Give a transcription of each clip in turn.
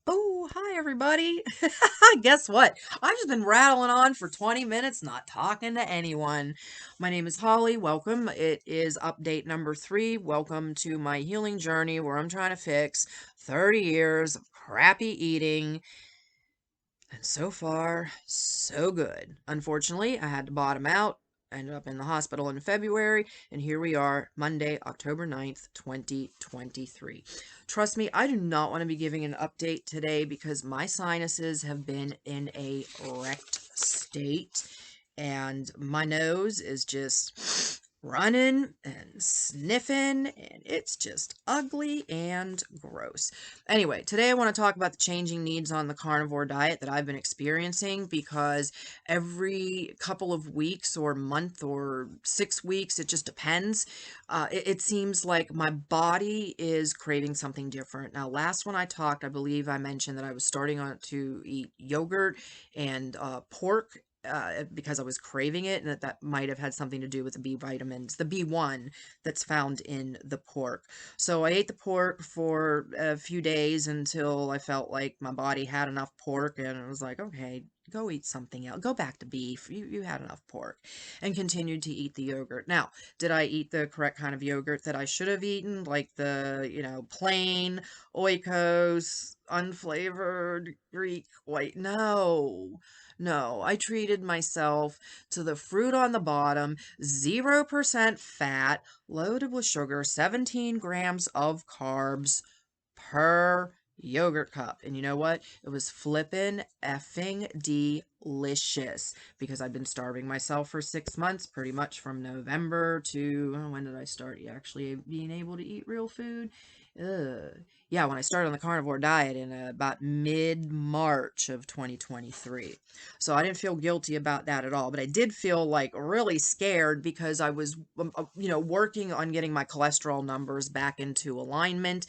Oh, hi everybody. Guess what? I've just been rattling on for 20 minutes, not talking to anyone. My name is Holly. Welcome. It is update number 3. Welcome to my healing journey where I'm trying to fix 30 years of crappy eating. And so far, so good. Unfortunately, I had to bottom out. Ended up in the hospital in February, and here we are, Monday, October 9th, 2023. Trust me, I do not want to be giving an update today because my sinuses have been in a wrecked state, and my nose is just running and sniffing, and it's just ugly and gross. Anyway, today I want to talk about the changing needs on the carnivore diet that I've been experiencing because every couple of weeks or month or 6 weeks, it just depends. It seems like my body is craving something different. Now, last when I talked, I believe I mentioned that I was starting on to eat yogurt and pork because I was craving it, and that might have had something to do with the B vitamins, the B1 that's found in the pork. So I ate the pork for a few days until I felt like my body had enough pork, and I was like, okay, go eat something else. Go back to beef. You had enough pork, and continued to eat the yogurt. Now, did I eat the correct kind of yogurt that I should have eaten, like the plain oikos, unflavored Greek white? No. No, I treated myself to the fruit on the bottom, 0% fat, loaded with sugar, 17 grams of carbs per yogurt cup. And you know what? It was flippin' effing delicious because I've been starving myself for 6 months, pretty much from November to when did I start actually being able to eat real food? Ugh. Yeah, when I started on the carnivore diet in about mid-March of 2023. So I didn't feel guilty about that at all, but I did feel like really scared because I was, working on getting my cholesterol numbers back into alignment,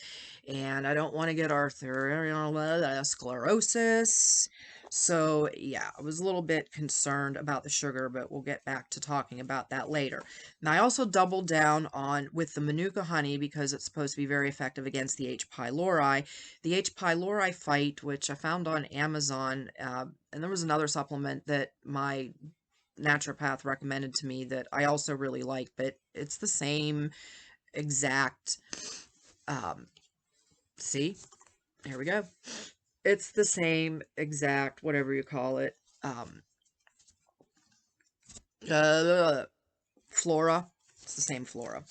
and I don't want to get arteriosclerosis. So yeah, I was a little bit concerned about the sugar, but we'll get back to talking about that later. And I also doubled down on with the Manuka honey because it's supposed to be very effective against the H. pylori. The H. pylori fight, which I found on Amazon, and there was another supplement that my naturopath recommended to me that I also really like, but it's the same exact, um, see, here we go. It's the same exact, whatever you call it, um, uh, flora. It's the same flora.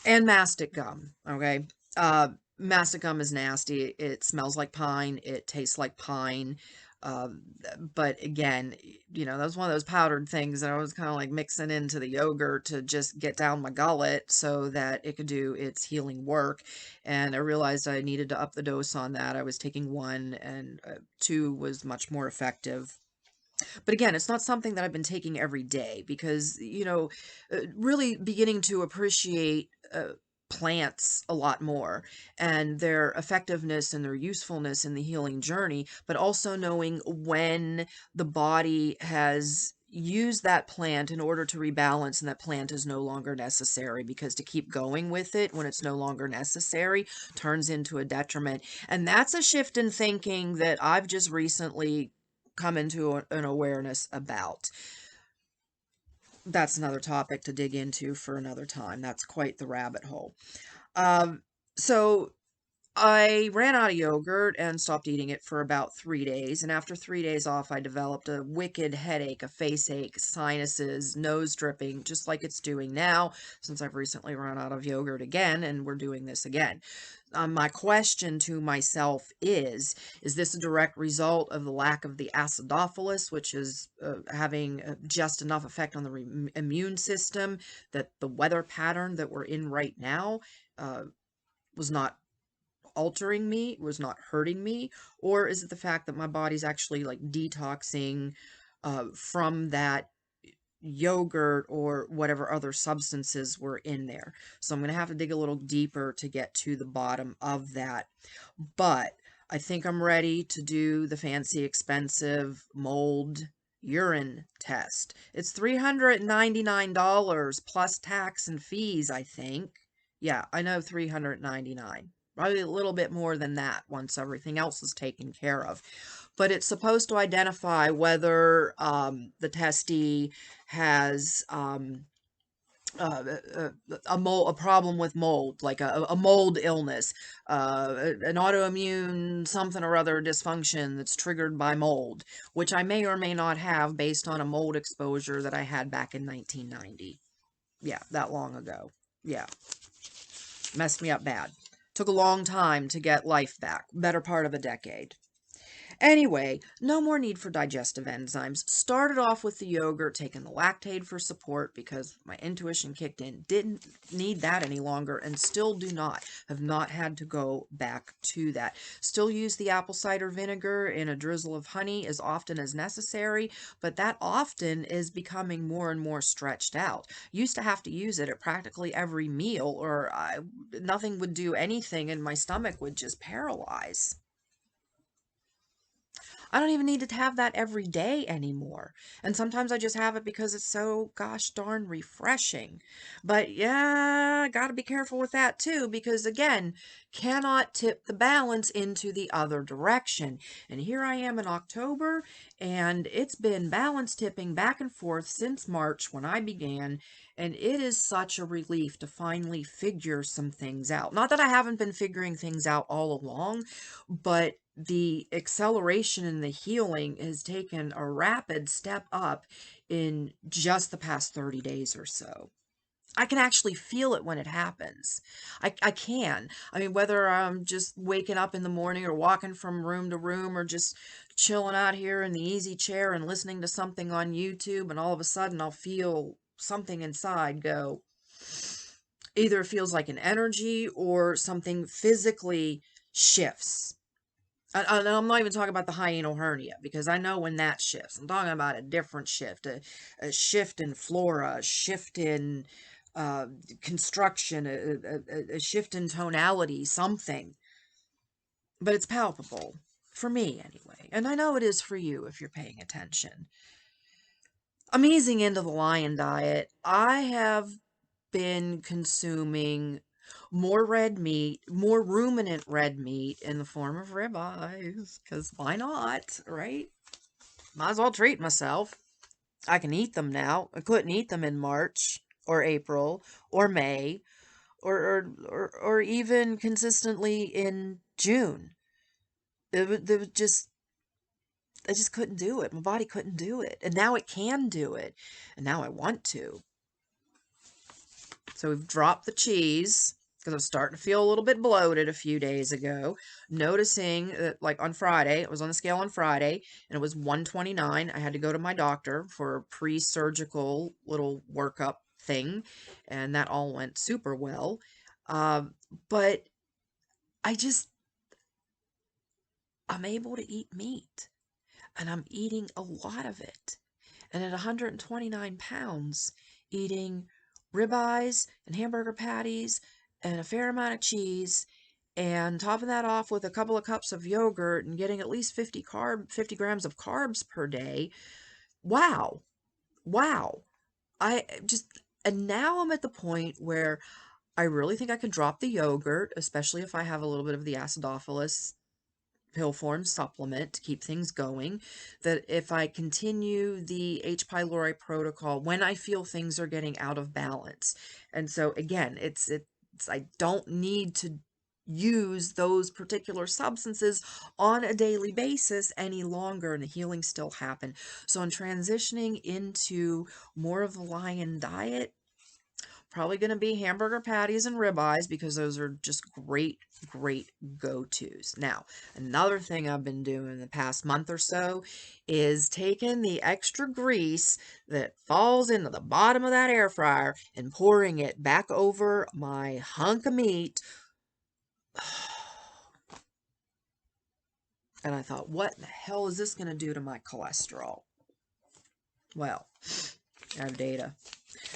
And mastic gum, okay? Mastic gum is nasty. It smells like pine. It tastes like pine. Um, but again, that was one of those powdered things that I was kind of like mixing into the yogurt to just get down my gullet so that it could do its healing work. And I realized I needed to up the dose on that. I was taking 1, and 2 was much more effective. But again, it's not something that I've been taking every day because, really beginning to appreciate plants a lot more and their effectiveness and their usefulness in the healing journey, but also knowing when the body has used that plant in order to rebalance and that plant is no longer necessary, because to keep going with it when it's no longer necessary turns into a detriment. And that's a shift in thinking that I've just recently come into an awareness about. That's another topic to dig into for another time. That's quite the rabbit hole. Um, so I ran out of yogurt and stopped eating it for about 3 days. And after 3 days off, I developed a wicked headache, a face ache, sinuses, nose dripping, just like it's doing now, since I've recently run out of yogurt again, and we're doing this again. My question to myself is this a direct result of the lack of the acidophilus, which is having just enough effect on the immune system, that the weather pattern that we're in right now was not altering me, was not hurting me? Or is it the fact that my body's actually like detoxing from that yogurt or whatever other substances were in there? So I'm going to have to dig a little deeper to get to the bottom of that. But I think I'm ready to do the fancy, expensive mold urine test. It's $399 plus tax and fees, I think. Yeah, I know, $399. Probably a little bit more than that once everything else is taken care of. But it's supposed to identify whether the testee has uh, uh, a problem with mold, like a mold illness, an autoimmune something or other dysfunction that's triggered by mold, which I may or may not have based on a mold exposure that I had back in 1990. Yeah, that long ago. Yeah, messed me up bad. Took a long time to get life back, better part of a decade. Anyway, no more need for digestive enzymes. Started off with the yogurt, taking the lactate for support because my intuition kicked in. Didn't need that any longer and still do not. Have not had to go back to that. Still use the apple cider vinegar in a drizzle of honey as often as necessary, but that often is becoming more and more stretched out. Used to have to use it at practically every meal or nothing would do anything and my stomach would just paralyze. I don't even need to have that every day anymore. And sometimes I just have it because it's so gosh darn refreshing. But yeah, got to be careful with that too because again, cannot tip the balance into the other direction. And here I am in October and it's been balance tipping back and forth since March when I began. And it is such a relief to finally figure some things out. Not that I haven't been figuring things out all along, but the acceleration in the healing has taken a rapid step up in just the past 30 days or so. I can actually feel it when it happens. I can. I mean, whether I'm just waking up in the morning or walking from room to room or just chilling out here in the easy chair and listening to something on YouTube, and all of a sudden I'll feel something inside go. Either it feels like an energy or something physically shifts. And I'm not even talking about the hiatal hernia because I know when that shifts. I'm talking about a different shift, a shift in flora, a shift in uh, construction, a shift in tonality, something. But it's palpable for me anyway. And I know it is for you if you're paying attention. I'm easing into the lion diet. I have been consuming more red meat, more ruminant red meat in the form of ribeyes, because why not, right? Might as well treat myself. I can eat them now. I couldn't eat them in March or April or May or even consistently in June. It was just, I just couldn't do it. My body couldn't do it. And now it can do it. And now I want to. So we've dropped the cheese because I was starting to feel a little bit bloated a few days ago. Noticing that, like on Friday, it was on the scale on Friday, and it was 129. I had to go to my doctor for a pre-surgical little workup thing, and that all went super well. But I just, I'm able to eat meat, and I'm eating a lot of it. And at 129 pounds, eating ribeyes and hamburger patties and a fair amount of cheese and topping that off with a couple of cups of yogurt and getting at least 50 grams of carbs per day. Wow. Wow. I just, and now I'm at the point where I really think I can drop the yogurt, especially if I have a little bit of the acidophilus pill form supplement to keep things going, that if I continue the H. pylori protocol when I feel things are getting out of balance. And so again, it's I don't need to use those particular substances on a daily basis any longer and the healing still happen. So I'm transitioning into more of the lion diet. Probably going to be hamburger patties and ribeyes because those are just great, great go-tos. Now, another thing I've been doing the past month or so is taking the extra grease that falls into the bottom of that air fryer and pouring it back over my hunk of meat. And I thought, what the hell is this going to do to my cholesterol? Well, I have data.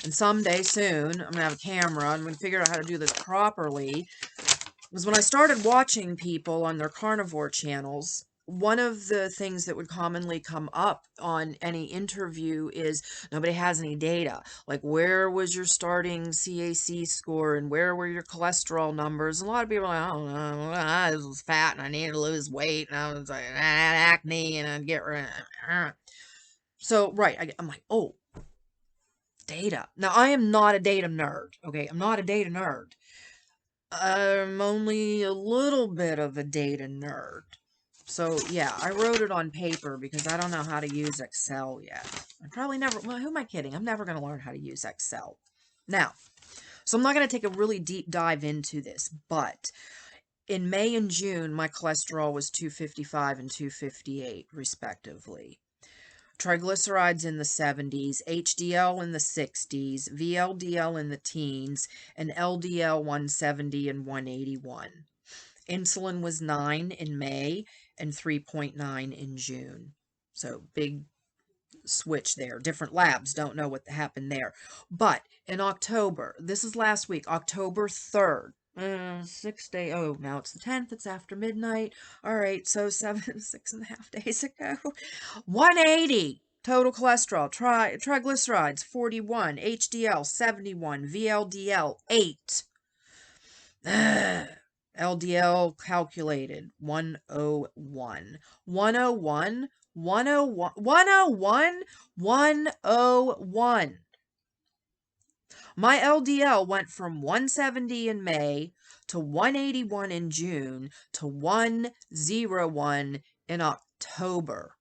And someday soon, I'm going to have a camera and I'm going to figure out how to do this properly. Was when I started watching people on their carnivore channels one of the things that would commonly come up on any interview is nobody has any data. Like, where was your starting CAC score and where were your cholesterol numbers? And a lot of people are like, I don't know, I was fat and I needed to lose weight and I was like, I had acne and I'd get rid of it. So, right, I'm like, oh, data. Now, I am not a data nerd, okay? I'm not a data nerd. I'm only a little bit of a data nerd. So, yeah, I wrote it on paper because I don't know how to use Excel yet. I probably never, well, who am I kidding? I'm never going to learn how to use Excel. Now, so I'm not going to take a really deep dive into this, but in May and June, my cholesterol was 255 and 258, respectively. Triglycerides in the 70s, HDL in the 60s, VLDL in the teens, and LDL 170 and 181. Insulin was 9 in May and 3.9 in June. So big switch there. Different labs don't know what happened there. But in October, this is last week, October 3rd, 6 day, oh, now it's the 10th, it's after midnight. All right, so 6.5 days ago, 180 total cholesterol, triglycerides 41, HDL 71, VLDL 8. LDL calculated 101. 101, 101, 101, 101. My LDL went from 170 in May to 181 in June to 101 in October.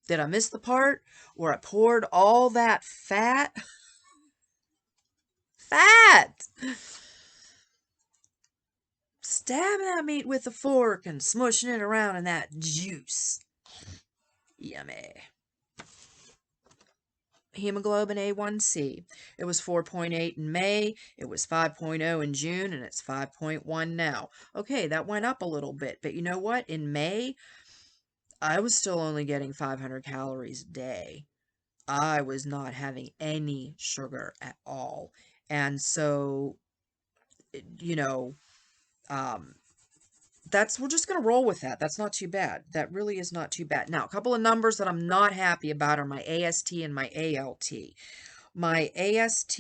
Did I miss the part where I poured all that fat? Fat! Stabbing that meat with a fork and smushing it around in that juice. Yummy. Hemoglobin A1C. It was 4.8 in May, it was 5.0 in June, and it's 5.1 now. Okay, that went up a little bit, but you know what? In May, I was still only getting 500 calories a day. I was not having any sugar at all. And so, you know, we're just going to roll with that. That's not too bad. That really is not too bad. Now, a couple of numbers that I'm not happy about are my AST and my ALT. My AST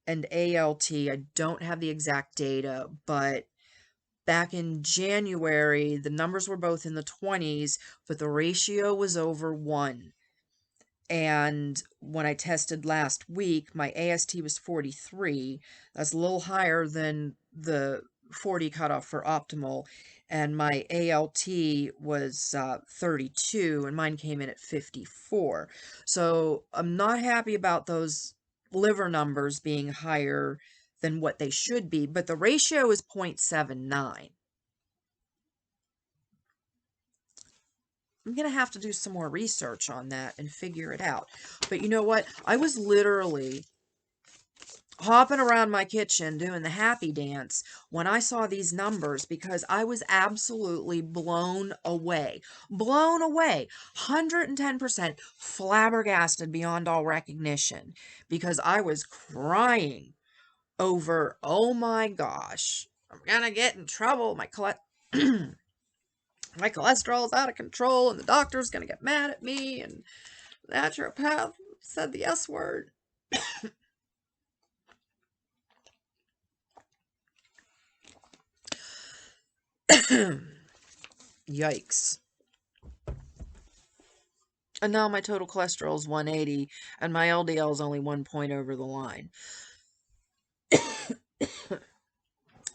and ALT, I don't have the exact data, but back in January, the numbers were both in the 20s, but the ratio was over 1. And when I tested last week, my AST was 43. That's a little higher than the 40 cutoff for optimal. And my ALT was 32, and mine came in at 54. So I'm not happy about those liver numbers being higher than what they should be, but the ratio is 0.79. I'm going to have to do some more research on that and figure it out. But you know what? I was literally hopping around my kitchen doing the happy dance when I saw these numbers because I was absolutely blown away. Blown away. 110% flabbergasted beyond all recognition because I was crying over, oh my gosh, I'm going to get in trouble. My cholesterol is out of control and the doctor's going to get mad at me and the naturopath said the S word. Yikes. And now my total cholesterol is 180 and my LDL is only 1 point over the line.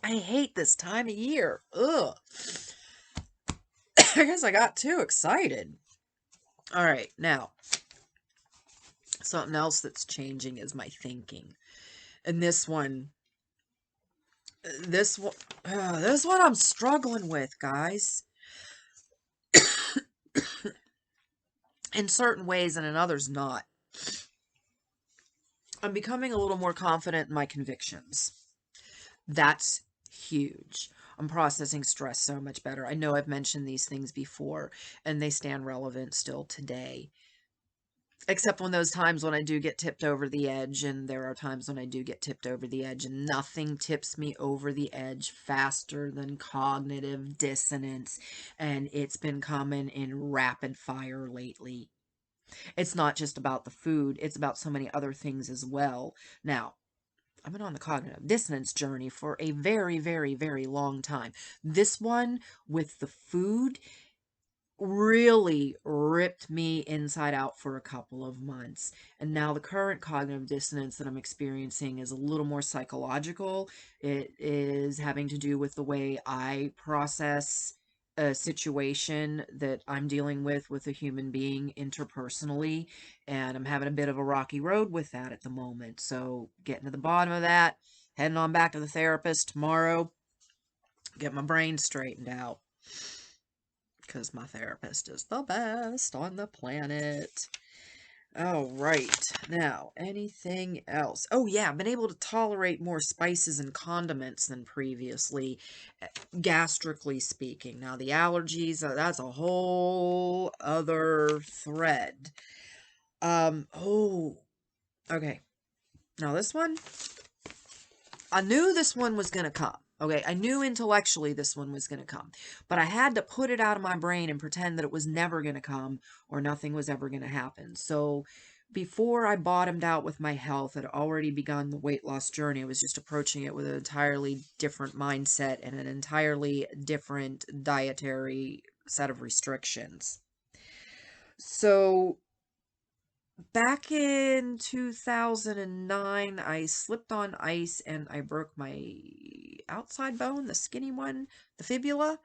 I hate this time of year. Ugh. I guess I got too excited. All right, now, something else that's changing is my thinking. And this one I'm struggling with, guys. In certain ways and in others not. I'm becoming a little more confident in my convictions. That's huge. I'm processing stress so much better. I know I've mentioned these things before, and they stand relevant still today. Except when those times when I do get tipped over the edge, and there are times when I do get tipped over the edge, and nothing tips me over the edge faster than cognitive dissonance, and it's been coming in rapid fire lately. It's not just about the food, it's about so many other things as well. Now, I've been on the cognitive dissonance journey for a very, very, very long time. This one with the food really ripped me inside out for a couple of months. And now the current cognitive dissonance that I'm experiencing is a little more psychological. It is having to do with the way I process a situation that I'm dealing with a human being interpersonally. And I'm having a bit of a rocky road with that at the moment. So getting to the bottom of that, heading on back to the therapist tomorrow, get my brain straightened out because my therapist is the best on the planet. All right. Now, anything else? Oh, yeah, I've been able to tolerate more spices and condiments than previously, gastrically speaking. Now, the allergies, that's a whole other thread. Oh, okay. Now, this one, I knew this one was going to come. Okay, I knew intellectually this one was going to come, but I had to put it out of my brain and pretend that it was never going to come or nothing was ever going to happen. So before I bottomed out with my health, had already begun the weight loss journey. I was just approaching it with an entirely different mindset and an entirely different dietary set of restrictions. So back in 2009, I slipped on ice and I broke my outside bone, the skinny one, the fibula,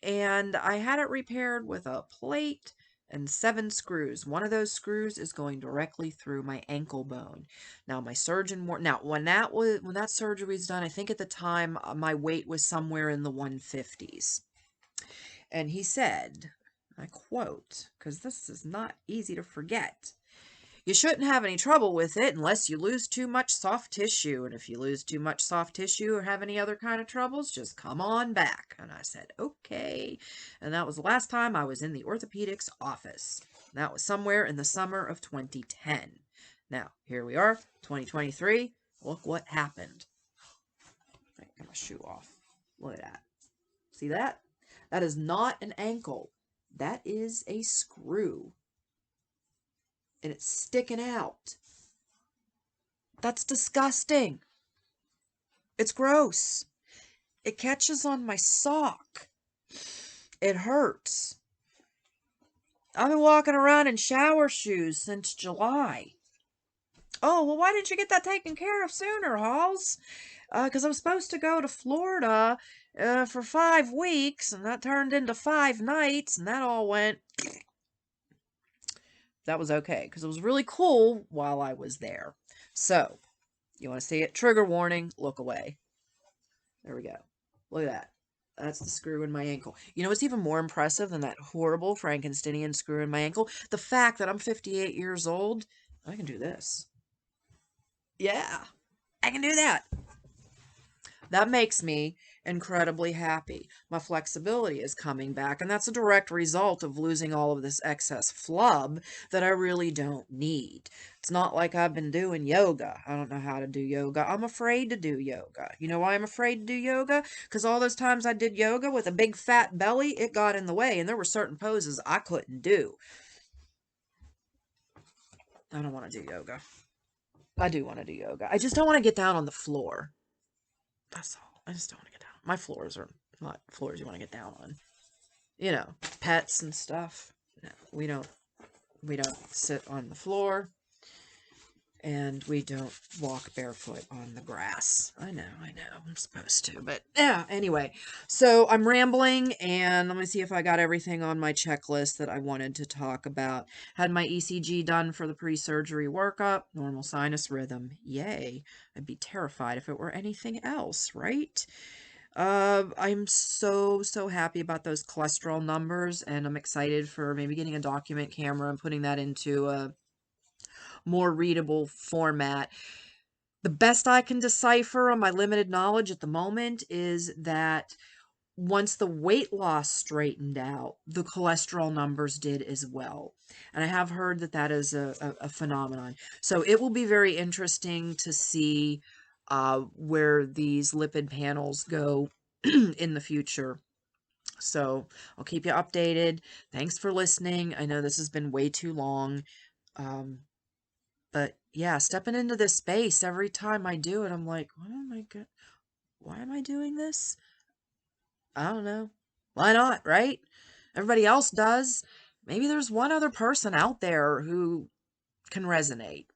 and I had it repaired with a plate and 7 screws. One of those screws is going directly through my ankle bone. Now my surgeon now when that surgery was done, I think at the time my weight was somewhere in the 150s. And he said, I quote, because this is not easy to forget. You shouldn't have any trouble with it unless you lose too much soft tissue. And if you lose too much soft tissue or have any other kind of troubles, just come on back. And I said, okay. And that was the last time I was in the orthopedics office. That was somewhere in the summer of 2010. Now, here we are, 2023. Look what happened. I got my shoe off. Look at that. See that? That is not an ankle. That is a screw. And it's sticking out. That's disgusting. It's gross. It catches on my sock. It hurts. I've been walking around in shower shoes since July. Oh, well, why didn't you get that taken care of sooner, Halls? Because I was supposed to go to Florida for 5 weeks, and that turned into 5 nights, and that all went... That was okay, because it was really cool while I was there. So, you want to see it? Trigger warning, look away. There we go. Look at that. That's the screw in my ankle. You know what's even more impressive than that horrible Frankensteinian screw in my ankle? The fact that I'm 58 years old, I can do this. Yeah, I can do that. That makes me incredibly happy. My flexibility is coming back, and that's a direct result of losing all of this excess flub that I really don't need. It's not like I've been doing yoga. I don't know how to do yoga. I'm afraid to do yoga. You know why I'm afraid to do yoga? Because all those times I did yoga with a big fat belly, it got in the way, and there were certain poses I couldn't do. I don't want to do yoga. I do want to do yoga. I just don't want to get down on the floor. That's all. I just don't want to get down. My floors are not floors you want to get down on. You know, pets and stuff. No, we don't sit on the floor. And we don't walk barefoot on the grass. I know, I'm supposed to. But yeah, anyway. So I'm rambling, and let me see if I got everything on my checklist that I wanted to talk about. Had my ECG done for the pre-surgery workup. Normal sinus rhythm. Yay. I'd be terrified if it were anything else, right? I'm so happy about those cholesterol numbers, and I'm excited for maybe getting a document camera and putting that into a more readable format. The best I can decipher on my limited knowledge at the moment is that once the weight loss straightened out, the cholesterol numbers did as well. And I have heard that that is a phenomenon. So it will be very interesting to see where these lipid panels go in the future. So I'll keep you updated. Thanks for listening. I know this has been way too long. Um, but yeah, stepping into this space every time I do it, I'm like, oh my God, why am I doing this? I don't know. Why not, right? Everybody else does. Maybe there's one other person out there who can resonate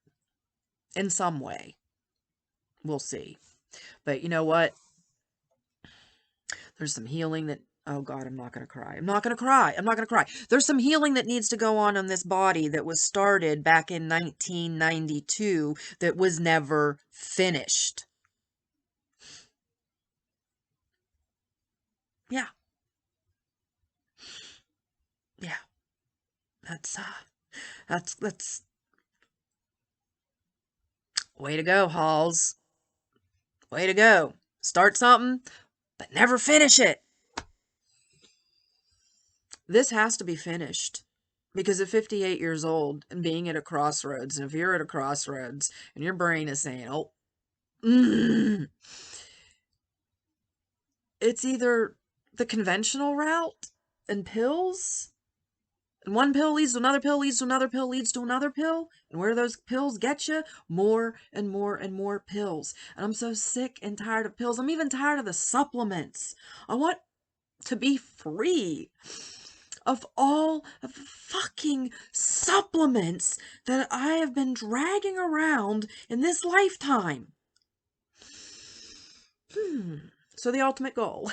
in some way. We'll see. But you know what? There's some healing that, oh God, I'm not going to cry. I'm not going to cry. I'm not going to cry. There's some healing that needs to go on in this body that was started back in 1992 that was never finished. Yeah. Yeah. That's way to go, Halls. Way to go. Start something, but never finish it. This has to be finished. Because at 58 years old and being at a crossroads, and if you're at a crossroads and your brain is saying, oh, mm, it's either the conventional route and pills, and one pill leads to another pill, leads to another pill, leads to another pill, and where those pills get you, more and more and more pills. And I'm so sick and tired of pills. I'm even tired of the supplements. I want to be free of all of the fucking supplements that I have been dragging around in this lifetime. So the ultimate goal.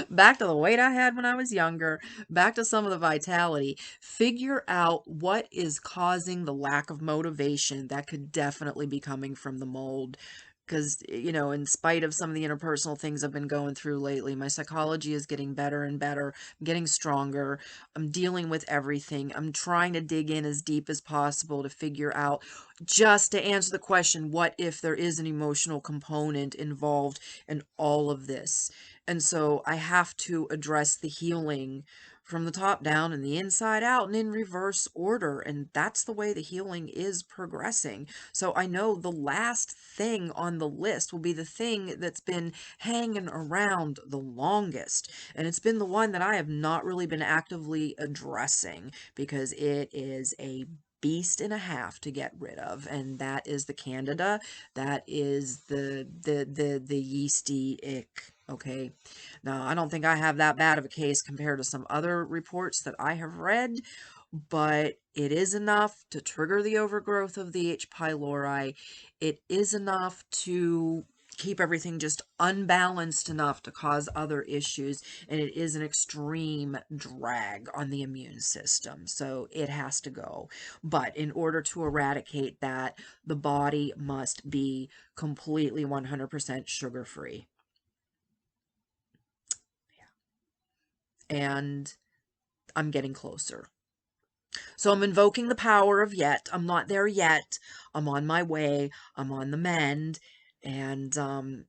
Back to the weight I had when I was younger, back to some of the vitality. Figure out what is causing the lack of motivation that could definitely be coming from the mold. Because, you know, in spite of some of the interpersonal things I've been going through lately, my psychology is getting better and better. I'm getting stronger. I'm dealing with everything. I'm trying to dig in as deep as possible to figure out, just to answer the question, what if there is an emotional component involved in all of this? And so I have to address the healing from the top down and the inside out and in reverse order. And that's the way the healing is progressing. So I know the last thing on the list will be the thing that's been hanging around the longest. And it's been the one that I have not really been actively addressing because it is a beast and a half to get rid of, and that is the candida. That is the yeasty ick. Okay, now I don't think I have that bad of a case compared to some other reports that I have read, but it is enough to trigger the overgrowth of the H. pylori. It is enough to keep everything just unbalanced enough to cause other issues, and it is an extreme drag on the immune system, so it has to go. But in order to eradicate that, the body must be completely 100% sugar-free. And I'm getting closer. So I'm invoking the power of yet. I'm not there yet. I'm on my way. I'm on the mend. And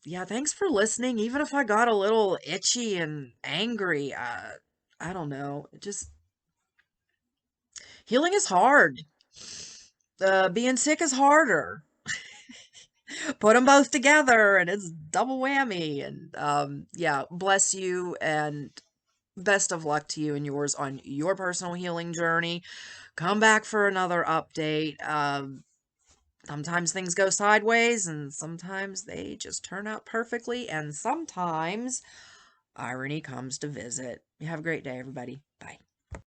yeah, thanks for listening. Even if I got a little itchy and angry, I don't know. It just, healing is hard. Being sick is harder. Put them both together and it's double whammy. And yeah, bless you and best of luck to you and yours on your personal healing journey. Come back for another update. Sometimes things go sideways, and sometimes they just turn out perfectly, and sometimes irony comes to visit. You have a great day, everybody. Bye.